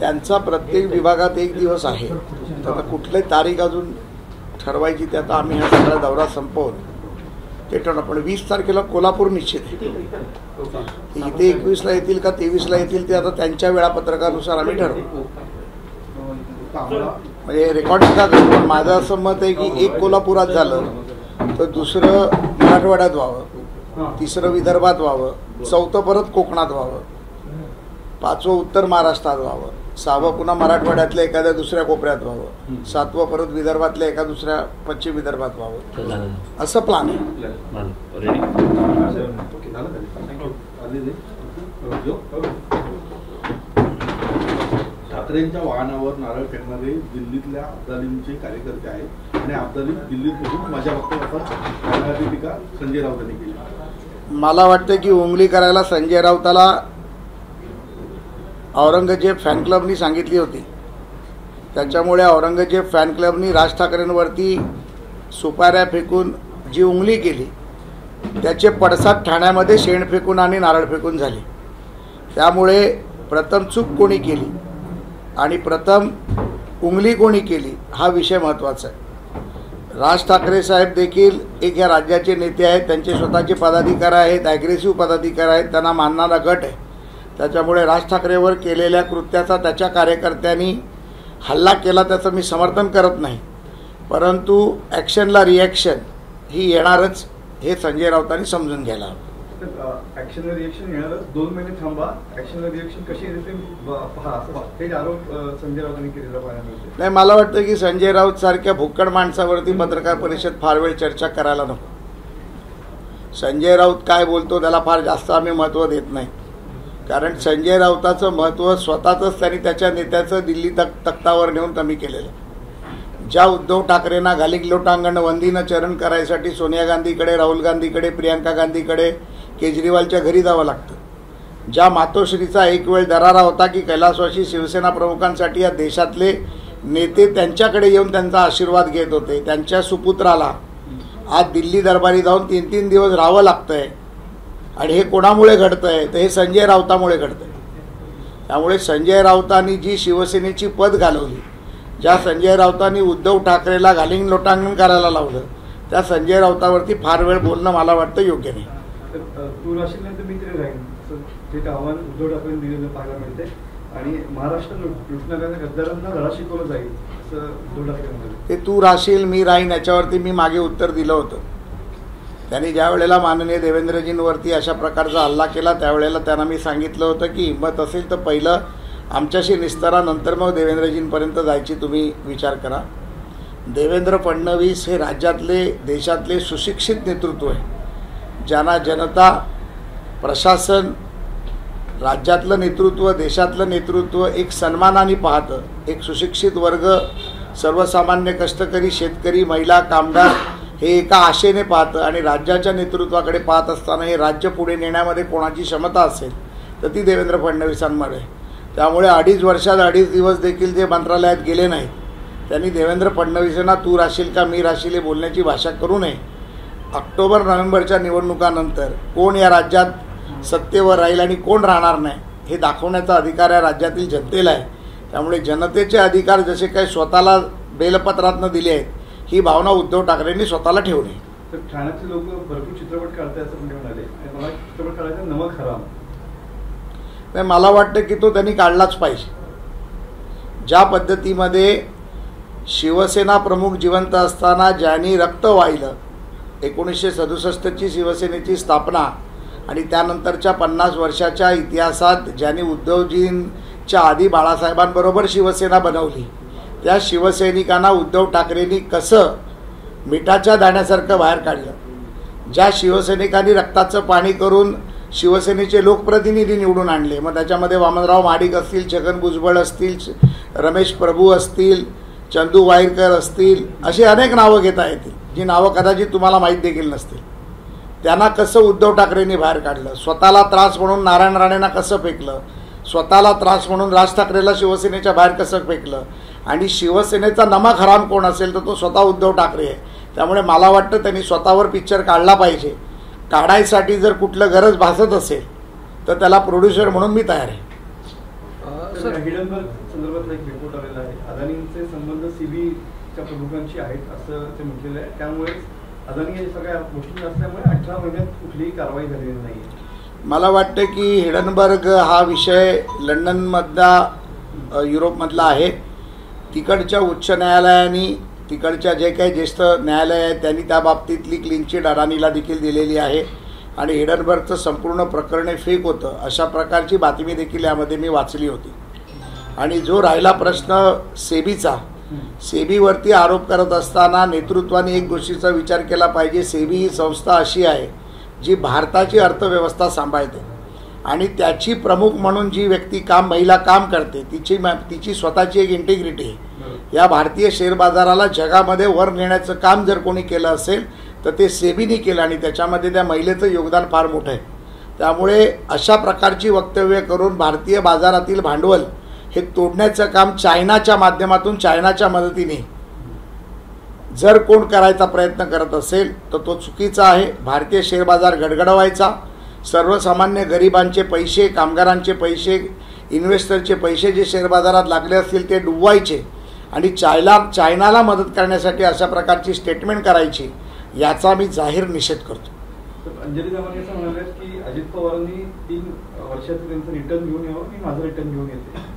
त्यांचा प्रत्येक विभागात एक दिवस आहे. आता कुठली तारीख अजून ठरवायची ते आता आम्ही हा सगळा दौरा संपवून ते ठरवणार. पण 20 तारखेला कोल्हापूर निश्चित आहे. इथे 21ला येतील का 23ला येतील ते आता त्यांच्या वेळापत्रकानुसार आम्ही ठरवू. म्हणजे रेकॉर्ड का करू. पण माझं असं मत आहे की एक कोल्हापुरात झालं तर दुसरं मराठवाड्यात व्हावं, तिसरं विदर्भात व्हावं, चौथं परत कोकणात व्हावं, पाचवं उत्तर महाराष्ट्रात व्हावं, सहावं पुन्हा मराठवाड्यातल्या एखाद्या दुसऱ्या कोपऱ्यात व्हावं, सातवं परत विदर्भातल्या एका दुसऱ्या पश्चिम विदर्भात व्हावं, असं प्लॅन आहे. ठाकरेंच्या वाहनावर नारळ फेकणारे दिल्लीतल्या अब्दालींचे कार्यकर्ते आहेत आणि अब्दाली दिल्लीत बघून माझ्या वक्तव्यावर टीका संजय राऊतांनी केली. मला वाटतं की उंगली करायला संजय राऊताला औरंगजेब फॅन क्लबनी सांगितली होती. त्याच्यामुळे औरंगजेब फॅन क्लबनी राज ठाकरेंवरती सुपाऱ्या फेकून जी उंगली केली त्याचे पडसाद ठाण्यामध्ये शेण फेकून आणि नारळ फेकून झाले. त्यामुळे प्रथम चूक कोणी केली आणि प्रथम उंगली कोणी केली हा विषय महत्त्वाचा आहे. राज ठाकरे साहेब देखील एक या राज्याचे नेते आहेत. त्यांचे स्वतःचे पदाधिकारी आहेत, ॲग्रेसिव्ह पदाधिकारी आहेत, त्यांना मानणारा गट आहे. त्याच्यामुळे राज ठाकरेवर केलेल्या कृत्याचा त्याच्या कार्यकर्त्यांनी हल्ला केला त्याचं मी समर्थन करत नाही. परंतु ॲक्शनला रिॲक्शन ही येणारच हे संजय राऊतांनी समजून घ्यायला हवं. ॲक्शनला रिॲक्शन येणारच, 2 महिने थांबा, ॲक्शनला रिॲक्शन कशी येते पहा असं हे आरोप संजय राऊतांनी केलेला पाहायला मिळते. नाही, मला वाटतं की संजय राऊत सारख्या भुक्कड माणसावरती पत्रकार परिषद फार वेळ चर्चा करायला नको. संजय राऊत काय बोलतो त्याला फार जास्त आम्ही महत्त्व देत नाही. कारण संजय राऊताचं महत्त्व स्वतःच त्यांनी त्याच्या नेत्याचं दिल्ली तख्तावर नेऊन कमी केलेलं. ज्या उद्धव ठाकरेंना घालिक लोटांगण वंदीनं चरण करायसाठी सोनिया गांधीकडे, राहुल गांधीकडे, प्रियांका गांधीकडे, केजरीवालच्या घरी जावं लागतं. ज्या मातोश्रीचा एक वेळ दरारा होता की कैलासवासी शिवसेना प्रमुखांसाठी या देशातले नेते त्यांच्याकडे येऊन त्यांचा आशीर्वाद घेत होते, त्यांच्या सुपुत्राला आज दिल्ली दरबारी जाऊन 3-3 दिवस राहावं लागतंय. आणि हे कोणामुळे घडतंय तर हे संजय राऊतामुळे घडतंय. त्यामुळे संजय राऊतांनी जी शिवसेनेची पद घालवली, ज्या संजय राऊतांनी उद्धव ठाकरेला घालिंग लोटांगण करायला लावलं, त्या संजय राऊतावरती फार वेळ बोलणं मला वाटतं योग्य नाही. तू राशील मी तरी राहीन ते आव्हान उद्धव ठाकरेंनी दिलेलं पाहायला मिळते आणि महाराष्ट्र लुटणाऱ्या गद्दारांना धडा शिकवलं जाईल असं उद्धव ठाकरे म्हणाले. ते तू राशील मी राहीन याच्यावरती मी मागे उत्तर दिलं होतं. त्यांनी ज्या वेळेला माननीय देवेंद्रजींवरती अशा प्रकारचा हल्ला केला त्यावेळेला त्यांना मी सांगितलं होतं की हिंमत असेल तर पहिलं आमच्याशी निस्तारा, नंतर मग देवेंद्रजींपर्यंत जायची तुम्ही विचार करा. देवेंद्र फडणवीस हे राज्यातले देशातले सुशिक्षित नेतृत्व आहे. ज्यांना जनता, प्रशासन, राज्यातलं नेतृत्व, देशातलं नेतृत्व एक सन्मानाने पाहतं. एक सुशिक्षित वर्ग, सर्वसामान्य कष्टकरी, शेतकरी, महिला, कामगार हे एका आशेने पाहतं आणि राज्याच्या नेतृत्वाकडे पाहत असताना हे राज्य पुढे नेण्यामध्ये कोणाची क्षमता असेल तर ती देवेंद्र फडणवीसांमध्ये. त्यामुळे 2.5 वर्षात 2.5 दिवस देखील जे मंत्रालयात गेले नाहीत त्यांनी देवेंद्र फडणवीसांना तू राशील का मी राशील हे बोलण्याची भाषा करू नये. ऑक्टोबर-नोव्हेंबरच्या निवडणुकानंतर कोण या राज्यात सत्तेवर राहील आणि कोण राहणार नाही हे दाखवण्याचा अधिकार या राज्यातील जनतेला आहे. त्यामुळे जनतेचे अधिकार जसे काही स्वतःला बेलपत्रातनं दिले आहेत ही भावना उद्धव ठाकरेंनी स्वतःला ठेवू नये. तर ठाण्याचे लोक भरपूर चित्रपट काढतात असं पण म्हणाले. मला चित्रपट काढायचा नमक हराम नाही, मला वाटतं की तो त्यांनी काढलाच पाहिजे. ज्या पद्धतीमध्ये शिवसेना प्रमुख जिवंत असताना ज्यांनी रक्त वाहिलं, 1967ची शिवसेनेची स्थापना आणि त्यानंतरच्या 50 वर्षाच्या इतिहासात ज्यांनी उद्धवजींच्या आधी बाळासाहेबांबरोबर शिवसेना बनवली, त्या शिवसैनिकांना उद्धव ठाकरेंनी कसं मिठाच्या दाण्यासारखं बाहेर काढलं. ज्या शिवसैनिकांनी रक्ताचं पाणी करून शिवसेनेचे लोकप्रतिनिधी निवडून आणले, मग त्याच्यामध्ये वामनराव महाडिक असतील, छगन भुजबळ असतील, रमेश प्रभू असतील, चंदू वाईरकर असतील, अशी अनेक नावं घेता येतील जी नावं कदाचित तुम्हाला माहीत देखील नसतील. त्यांना कसं उद्धव ठाकरेंनी बाहेर काढलं. स्वतःला त्रास म्हणून नारायण राणेंना कसं फेकलं, स्वतःला त्रास म्हणून राज ठाकरेला शिवसेनेच्या बाहेर कसं फेकलं. आणि शिवसेनेचा नमक हराम कोण असेल तर तो स्वतः उद्धव ठाकरे आहे. त्यामुळे मला वाटतं त्यांनी स्वतःवर पिक्चर काढला पाहिजे. काढायसाठी जर कुठलं गरज भासत असेल तर त्याला प्रोड्युसर म्हणून मी तयार आहे. हिडनबर्ग संदर्भातला एक रिपोर्ट आलेला आहे. अदानींचे संबंध सीबीच्या प्रमुखांशी आहेत असं ते म्हटलेलं आहे. त्यामुळे अदानी या सगळ्या गोष्टी असल्यामुळे 18 महिन्यात कुठलीही कारवाई झालेली नाही. मला वाटतं की हिडनबर्ग हा विषय लंडनमधला युरोपमधला आहे. तिकडच्या उच्च न्यायालयाने तिकडच्या जे काही ज्येष्ठ न्यायालय आहे त्यांनी त्या बाबतीतली क्लीन चिट अदानीला देखील दिलेली आहे आणि हिडनबर्गचं संपूर्ण प्रकरण फेक होतं अशा प्रकारची बातमी देखील यामध्ये मी वाचली होती. आणि जो राहिला प्रश्न सेबीचा, सेबीवरती आरोप करत असताना नेतृत्वाने एक गोष्टीचा विचार केला पाहिजे. सेबी ही संस्था अशी आहे जी भारताची अर्थव्यवस्था सांभाळते आणि त्याची प्रमुख म्हणून जी व्यक्ती महिला काम करते तिची स्वतःची एक इंटिग्रिटी आहे. या भारतीय शेअर बाजाराला जगामध्ये वर नेण्याचं काम जर कोणी केलं असेल तर ते सेबीने केलं आणि त्याच्यामध्ये त्या महिलेचं योगदान फार मोठं आहे. त्यामुळे अशा प्रकारची वक्तव्य करून भारतीय बाजारातील भांडवल हे तोडण्याचं काम चायनाच्या माध्यमातून चायनाच्या मदतीने जर कोण करायचा प्रयत्न करत असेल तर तो चुकीचा आहे. भारतीय शेअर बाजार गडगडवायचा, सर्वसामान्य गरिबांचे पैसे, कामगारांचे पैसे, इन्व्हेस्टरचे पैसे जे शेअर बाजारात लागले असतील ते डुबवायचे आणि चायनाला मदत करण्यासाठी अशा प्रकारची स्टेटमेंट करायची, याचा मी जाहीर निषेध करतो. अंजली दामानी असं म्हणाले की अजित पवारांनी 3 वर्षात त्यांचं रिटर्न घेऊन यावं, मी माझं रिटर्न घेऊन येते.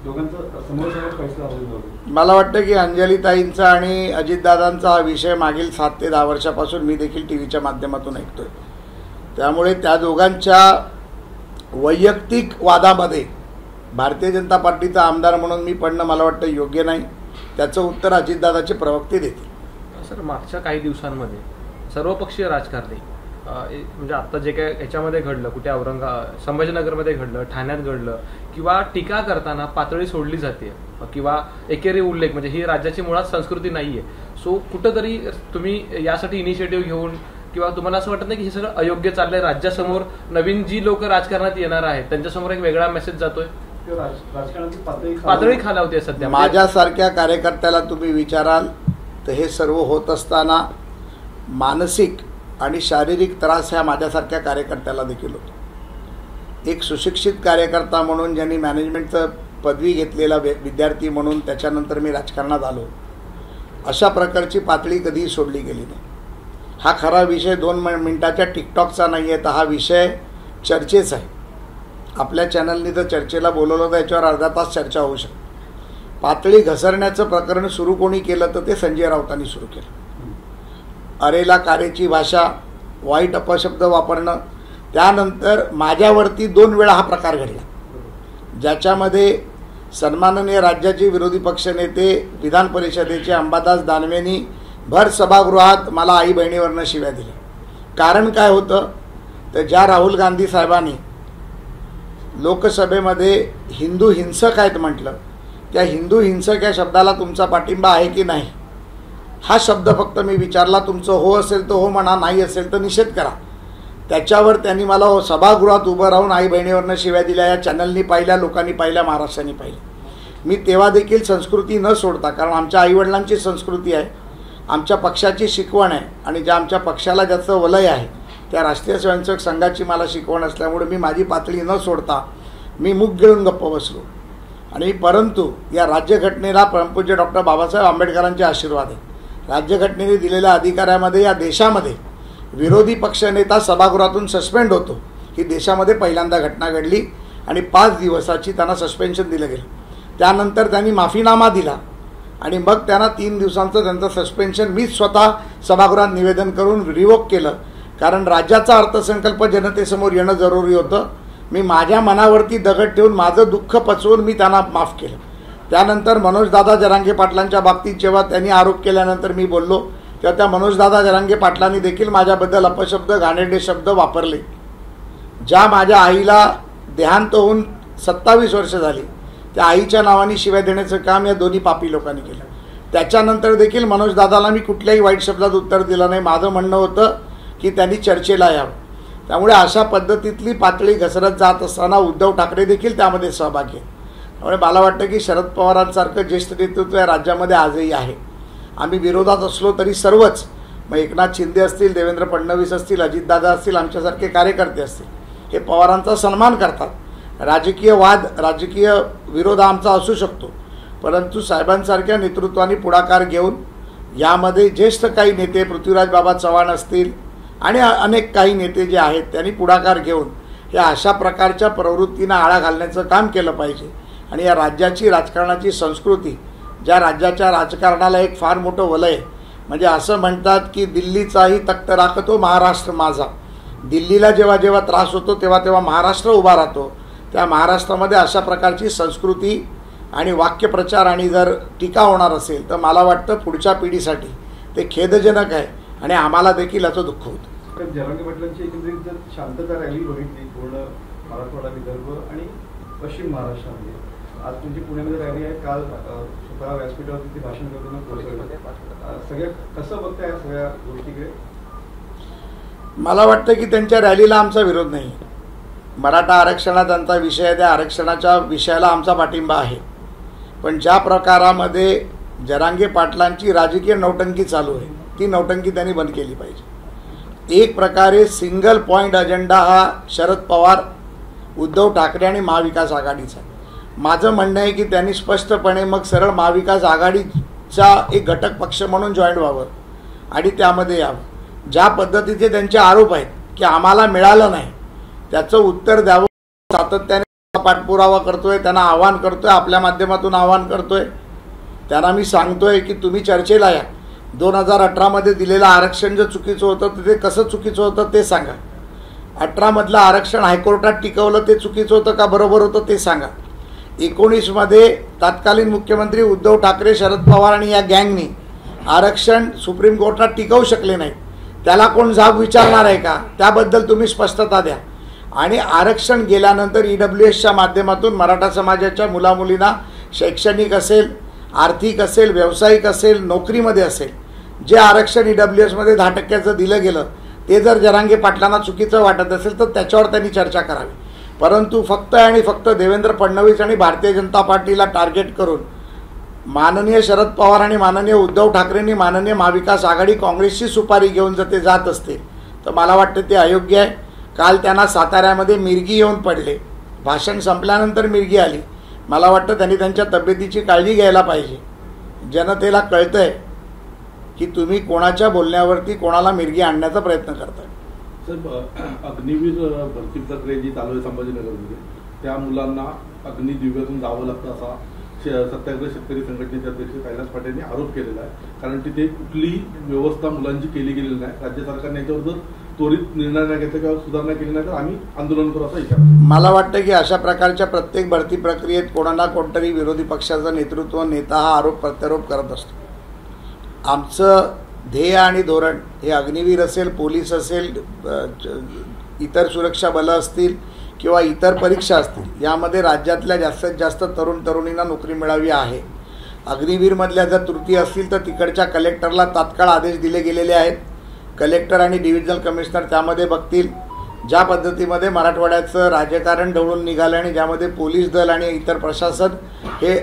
दोघांचा समोरासमोर फैसला होईल. मला वाटतं की अंजलीताईंचा आणि अजितदादांचा हा विषय मागील 7 ते 10 वर्षापासून मी देखील टीव्हीच्या माध्यमातून ऐकतोय. त्यामुळे त्या दोघांच्या वैयक्तिक वादामध्ये भारतीय जनता पार्टीचा आमदार म्हणून मी पडणं मला वाटतं योग्य नाही. त्याचं उत्तर अजितदादाचे प्रवक्ते देतील. सर, मागच्या काही दिवसांमध्ये सर्वपक्षीय राजकारणी म्हणजे आत्ता जे काय याच्यामध्ये घडलं, कुठे संभाजीनगरमध्ये घडलं, ठाण्यात घडलं किंवा टीका करताना पातळी सोडली जाते किंवा एकेरी उल्लेख, म्हणजे ही राज्याची मुळात संस्कृती नाही आहे. सो कुठंतरी तुम्ही यासाठी इनिशिएटिव्ह घेऊन किंवा तुम्हाला असं वाटत नाही की हे सगळं अयोग्य चाललंय, राज्यासमोर नवीन जी लोक राजकारणात येणार आहेत त्यांच्यासमोर एक वेगळा मेसेज जातोय, पातळी खालावते सध्या? माझ्यासारख्या कार्यकर्त्याला तुम्ही विचाराल तर हे सर्व होत असताना मानसिक आणि शारीरिक त्रास ह्या माझ्यासारख्या कार्यकर्त्याला देखील होतो. एक सुशिक्षित कार्यकर्ता म्हणून, ज्यांनी मॅनेजमेंटचं पदवी घेतलेला विद्यार्थी म्हणून त्याच्यानंतर मी राजकारणात आलो, अशा प्रकारची पातळी कधीही सोडली गेली नाही. हा खरा विषय 2 मिनिटाच्या टिकटॉकचा नाही आहे, तर हा विषय चर्चेचा आहे. आपल्या चॅनलनी जर चर्चेला बोलवलं तर याच्यावर अर्धा तास चर्चा होऊ शकते. पातळी घसरण्याचं प्रकरण सुरू कोणी केलं तर ते संजय राऊतांनी सुरू केलं. अरेला कारेची भाषा, वाईट अपशब्द वापरणं, त्यानंतर माझ्यावरती 2 वेळा हा प्रकार घडला, ज्याच्यामध्ये सन्माननीय राज्याचे विरोधी पक्षनेते विधान परिषदेचे अंबादास दानवेंनी भर सभागृहात मला आई बहिणीवरनं शिव्या दिल्या. कारण काय होतं तर ज्या राहुल गांधी साहेबांनी लोकसभेमध्ये हिंदू हिंसक आहेत म्हटलं, त्या हिंदू हिंसक या शब्दाला तुमचा पाठिंबा आहे की नाही हा शब्द फक्त मी विचारला. तुमचं हो असेल तर हो म्हणा, नाही असेल तर निषेध करा. त्याच्यावर त्यांनी मला सभागृहात उभं राहून आई बहिणीवरनं शिव्या दिल्या. या चॅनलनी पाहिल्या, लोकांनी पाहिल्या, महाराष्ट्राने पाहिल्या. मी तेव्हा देखील संस्कृती न सोडता, कारण आमच्या आईवडिलांची संस्कृती आहे, आमच्या पक्षाची शिकवण आहे आणि ज्या आमच्या पक्षाला ज्याचं वलय आहे त्या राष्ट्रीय स्वयंसेवक संघाची मला शिकवण असल्यामुळे मी माझी पातळी न सोडता मी मुख गिळून गप्प बसलो. आणि परंतु या राज्यघटनेला परमपूज्य डॉक्टर बाबासाहेब आंबेडकरांचे आशीर्वाद आहे. राज्यघटनेने दिलेल्या अधिकारामध्ये या देशामध्ये विरोधी पक्षनेता सभागृहातून सस्पेंड होतो, ही देशामध्ये पहिल्यांदा घटना घडली आणि 5 दिवसाची त्यांना सस्पेन्शन दिलं गेलं. त्यानंतर त्यांनी माफीनामा दिला आणि मग त्यांना 3 दिवसांचं त्यांचं सस्पेन्शन मीच स्वतः सभागृहात निवेदन करून रिवोक केलं. कारण राज्याचा अर्थसंकल्प जनतेसमोर येणं जरुरी होतं. मी माझ्या मनावरती दगड ठेवून माझं दुःख पचवून मी त्यांना माफ केलं. त्यानंतर मनोजदादा जरांगे पाटलांच्या बाबतीत जेव्हा त्यांनी आरोप केल्यानंतर मी बोललो तेव्हा त्या मनोजदादा जरांगे पाटलांनी देखील माझ्याबद्दल अपशब्द, घाणेरडे शब्द वापरले. ज्या माझ्या आईला देहांत होऊन 27 वर्ष झाली त्या आईच्या नावाने शिव्या देण्याचं काम या दोन्ही पापी लोकांनी केलं. त्याच्यानंतर देखील मनोजदादाला मी कुठल्याही वाईट शब्दात उत्तर दिलं नाही. माझं म्हणणं होतं की त्यांनी चर्चेला यावं. त्यामुळे अशा पद्धतीतली पातळी घसरत जात असताना उद्धव ठाकरे देखील त्यामध्ये सहभागी आहेत. त्यामुळे मला वाटतं की शरद पवारांसारखं ज्येष्ठ नेतृत्व या राज्यामध्ये आजही आहे. आम्ही विरोधात असलो तरी सर्वच, मग एकनाथ शिंदे असतील, देवेंद्र फडणवीस असतील, अजितदादा असतील, आमच्यासारखे कार्यकर्ते असतील, हे पवारांचा सन्मान करतात. राजकीय वाद, राजकीय विरोध आमचा असू शकतो, परंतु साहेबांसारख्या नेतृत्वाने पुढाकार घेऊन यामध्ये ज्येष्ठ काही नेते पृथ्वीराज बाबा चव्हाण असतील आणि अनेक काही नेते जे आहेत त्यांनी पुढाकार घेऊन या अशा प्रकारच्या प्रवृत्तींना आळा घालण्याचं काम केलं पाहिजे. आणि या राज्याची राजकारणाची संस्कृती, ज्या राज्याच्या राजकारणाला एक फार मोठं वलय, म्हणजे असं म्हणतात की दिल्लीचाही तख्त राखतो महाराष्ट्र माझा. दिल्लीला जेव्हा जेव्हा त्रास होतो तेव्हा तेव्हा महाराष्ट्र उभा राहतो. त्या महाराष्ट्रामध्ये अशा प्रकारची संस्कृती आणि वाक्यप्रचार आणि जर टीका होणार असेल तर मला वाटतं पुढच्या पिढीसाठी ते खेदजनक आहे आणि आम्हाला देखील याचं दुःख होतं. जरांगे पाटलांची एकंदरीत जर शांतता रॅली बघितली पूर्ण मराठवाडा, विदर्भ आणि पश्चिम महाराष्ट्रामध्ये, आज तुमची पुण्यामध्ये रॅली आहे, काल स्वतः व्यासपीठावरती ते भाषण करताना पोहोचवलं, सगळ्या कसं बघताय सगळ्या गोष्टीकडे? मला वाटतं की त्यांच्या रॅलीला आमचा विरोध नाही. मराठा आरक्षणात त्यांचा विषय आहे, त्या आरक्षणाच्या विषयाला आमचा पाठिंबा आहे. पण ज्या प्रकारामध्ये जरांगे पाटलांची राजकीय नौटंकी चालू आहे ती नौटंकी त्यांनी बंद केली पाहिजे. एक प्रकारे सिंगल पॉईंट अजेंडा हा शरद पवार, उद्धव ठाकरे आणि महाविकास आघाडीचा. माझं म्हणणं आहे की त्यांनी स्पष्टपणे मग सरळ महाविकास आघाडीचा एक घटक पक्ष म्हणून जॉईन व्हावं आणि त्यामध्ये यावं. ज्या पद्धतीचे त्यांचे आरोप आहेत की आम्हाला मिळालं नाही त्याचं उत्तर द्यावं. सातत्याने पाठपुरावा करतोय, त्यांना आवाहन करतोय, आपल्या माध्यमातून आवाहन करतोय. त्यांना मी सांगतोय की तुम्ही चर्चेला या. 2018 दिलेलं आरक्षण जर चुकीचं होतं तर ते कसं चुकीचं होतं ते सांगा. 18 आरक्षण हायकोर्टात टिकवलं ते चुकीचं होतं का बरोबर होतं ते सांगा. 19 तत्कालीन मुख्यमंत्री उद्धव ठाकरे, शरद पवार आणि या गँगनी आरक्षण सुप्रीम कोर्टात टिकवू शकले नाही. त्याला कोण जाब विचारणार आहे का? त्याबद्दल तुम्ही स्पष्टता द्या. आणि आरक्षण गेल्यानंतर EWSच्या माध्यमातून मराठा समाजाच्या मुलामुलींना शैक्षणिक असेल, आर्थिक असेल, व्यावसायिक असेल, नोकरीमध्ये असेल, जे आरक्षण EWSमध्ये 10% दिलं गेलं ते जर जरांगे पाटलांना चुकीचं वाटत असेल तर त्याच्यावर त्यांनी चर्चा करावी. परंतु फक्त आणि फक्त देवेंद्र फडणवीस आणि भारतीय जनता पार्टीला टार्गेट करून माननीय शरद पवार आणि माननीय उद्धव ठाकरेंनी माननीय महाविकास आघाडी काँग्रेसची सुपारी घेऊन जर ते जात असतील तर मला वाटतं ते अयोग्य आहे. काल त्यांना साताऱ्यामध्ये मिरगी येऊन पडले, भाषण संपल्यानंतर मिरगी आली. मला वाटतं त्यांनी त्यांच्या तब्येतीची काळजी घ्यायला पाहिजे. जनतेला कळतंय की तुम्ही कोणाच्या बोलण्यावरती कोणाला मिरगी आणण्याचा प्रयत्न करताय. सर, अग्निवीर भरती प्रक्रिया जी चालू आहे संभाजीनगरमध्ये, त्या मुलांना अग्निदिव्यातून जावं लागतं असा सत्याग्रह शेतकरी संघटनेचे अध्यक्ष कैलास पाटील यांनी आरोप केलेला आहे. कारण तिथे कुठलीही व्यवस्था मुलांची केली गेलेली नाही. राज्य सरकारने याच्यावर जर त्वरित निर्णय नाही घेतला किंवा सुधारणा केली नाही तर आम्ही आंदोलन करू असा इशारा. मला वाटतं की अशा प्रकारच्या प्रत्येक भरती प्रक्रियेत कोणा ना कोणतरी विरोधी पक्षाचा नेतृत्व नेता हा आरोप प्रत्यारोप करत असतो. आमचं ध्येय आणि धोरण हे अग्निवीर असेल, पोलीस असेल, इतर सुरक्षा बलं असतील किंवा इतर परीक्षा असतील, यामध्ये राज्यातल्या जास्तीत जास्त तरुण तरुणींना नोकरी मिळावी आहे. अग्निवीरमधल्या जर त्रुटी असतील तर तिकडच्या कलेक्टरला तात्काळ आदेश दिले गेलेले आहेत. कलेक्टर आणि डिव्हिजनल कमिशनर त्यामध्ये बघतील. ज्या पद्धतीमध्ये मराठवाड्याचं राजकारण ढवळून निघालं आणि ज्यामध्ये पोलीस दल आणि इतर प्रशासन हे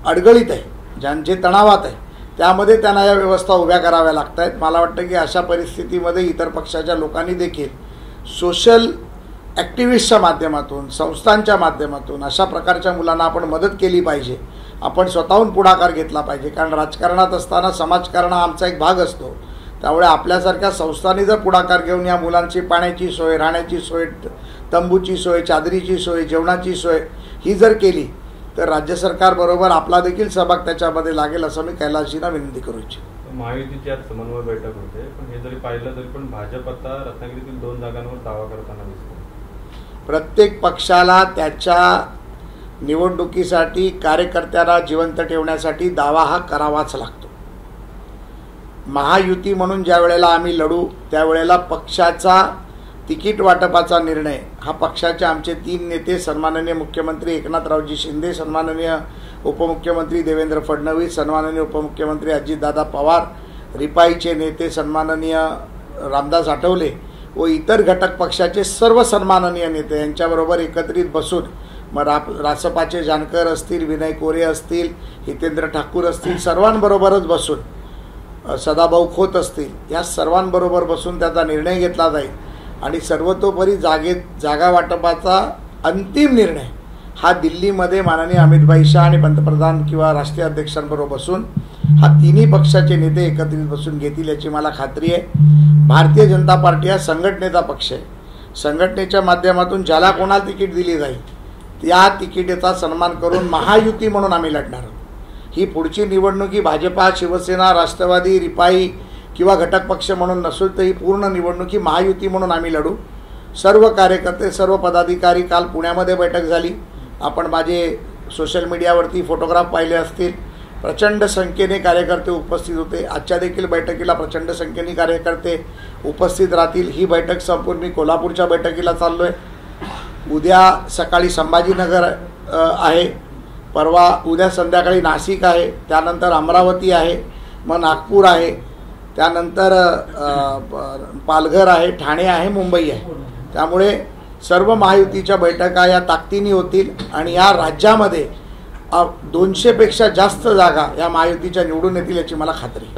अडगळीत आहे, ज्यांचे तणावात आहे, त्यामध्ये त्यांना या व्यवस्था उभ्या कराव्या लागत आहेत. मला वाटतं की अशा परिस्थितीमध्ये इतर पक्षाच्या लोकांनी देखील सोशल ॲक्टिव्हिस्टच्या माध्यमातून, संस्थांच्या माध्यमातून अशा प्रकारच्या मुलांना आपण मदत केली पाहिजे. आपण स्वतःहून पुढाकार घेतला पाहिजे. कारण राजकारणात असताना समाजकारण हा आमचा एक भाग असतो. त्यामुळे आपल्यासारख्या संस्थांनी जर पुढाकार घेऊन या मुलांची पाण्याची सोय, राहण्याची सोय, तंबूची सोय, चादरीची सोय, जेवणाची सोय ही जर केली तर राज्य सरकारबरोबर आपला देखील सहभाग त्याच्यामध्ये लागेल असं मी कैलासजींना विनंती करू इच्छितो. महायुतीची आज समन्वय बैठक होते, पण हे जरी पाहिलं तरी पण भाजप आता रत्नागिरीतील 2 जागांवर दावा करताना दिसतो. प्रत्येक पक्षाला त्याच्या निवडणुकीसाठी कार्यकर्त्यांना जिवंत ठेवण्यासाठी दावा हा करावाच लागतो. महायुती म्हणून ज्या वेळेला आम्ही लढू त्यावेळेला पक्षाचा तिकीट वाटपाचा निर्णय हा पक्षाचे आमचे 3 नेते सन्माननीय मुख्यमंत्री एकनाथरावजी शिंदे, सन्माननीय उपमुख्यमंत्री देवेंद्र फडणवीस, सन्माननीय उपमुख्यमंत्री अजितदादा पवार, रिपाईचे नेते सन्माननीय रामदास आठवले व इतर घटक पक्षाचे सर्व सन्माननीय नेते यांच्याबरोबर एकत्रित बसून मग रासपाचे जानकर असतील, विनय कोरे असतील, हितेंद्र ठाकूर असतील, सर्वांबरोबरच बसून सदाभाऊ खोत असतील, या सर्वांबरोबर बसून त्याचा निर्णय घेतला जाईल आणि सर्वतोपरी जागा वाटपाचा अंतिम निर्णय हा दिल्लीमध्ये माननीय अमितभाई शाह आणि पंतप्रधान किंवा राष्ट्रीय अध्यक्षांबरोबर बसून हा तिन्ही पक्षाचे नेते एकत्रित बसून घेतील याची मला खात्री आहे. भारतीय जनता पार्टी हा संघटनेचा पक्ष आहे. संघटनेच्या माध्यमातून ज्याला कोणाला तिकीट दिली जाईल त्या तिकिटेचा सन्मान करून महायुती म्हणून आम्ही लढणार आहोत. ही पुढची निवडणूक ही भाजपा, शिवसेना, राष्ट्रवादी, रिपाई किंवा घटक पक्ष म्हणून नसून तर ही पूर्ण निवडणूक ही महायुती म्हणून आम्ही लढू. सर्व कार्यकर्ते, सर्व पदाधिकारी, काल पुण्यामध्ये बैठक झाली. आपण माझे सोशल मीडियावरती फोटोग्राफ पाहिले असतील. प्रचंड संख्येने कार्यकर्ते उपस्थित होते. आजच्या देखील बैठकीला प्रचंड संख्येने कार्यकर्ते उपस्थित राहतील. ही बैठक संपून मी कोल्हापूरच्या बैठकीला चाललो आहे. उद्या सकाळी संभाजीनगर आहे, उद्या संध्याकाळी नाशिक आहे, त्यानंतर अमरावती आहे, मग नागपूर आहे, त्यानंतर पालघर आहे, ठाणे आहे, मुंबई आहे. त्यामुळे सर्व महायुतीच्या बैठका या ताकदीने होतील आणि या राज्यामध्ये 200पेक्षा जास्त जागा या महायुतीच्या निवडून येतील याची मला खात्री आहे.